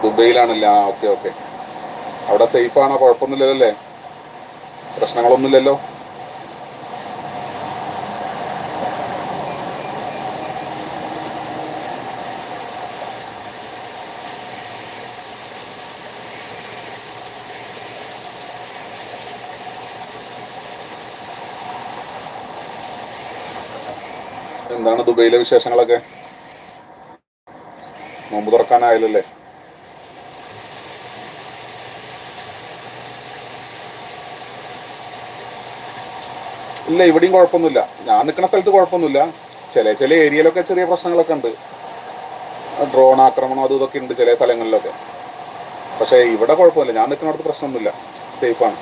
ദുബൈയിലാണല്ലേ? ആ, okay okay. അവിടെ safe ആണോ? കുഴപ്പമൊന്നുമില്ലല്ലോ അല്ലേ? പ്രശ്നങ്ങളൊന്നുമില്ലല്ലോ? എന്താണ് ദുബൈയിലെ വിശേഷങ്ങളൊക്കെ? നോമ്പ് തുറക്കാനായാലല്ലേ? ഇല്ല, ഇവിടെയും കുഴപ്പമൊന്നുമില്ല. ഞാൻ നിൽക്കുന്ന സ്ഥലത്ത് കുഴപ്പമൊന്നുമില്ല. ചില ഏരിയയിലൊക്കെ ചെറിയ പ്രശ്നങ്ങളൊക്കെ ഉണ്ട്. ഡ്രോൺ ആക്രമണം അതും ഇതൊക്കെ ഉണ്ട് ചില സ്ഥലങ്ങളിലൊക്കെ. പക്ഷേ ഇവിടെ കുഴപ്പമില്ല. ഞാൻ നിൽക്കുന്നിടത്ത് പ്രശ്നമൊന്നുമില്ല. സേഫാണ്.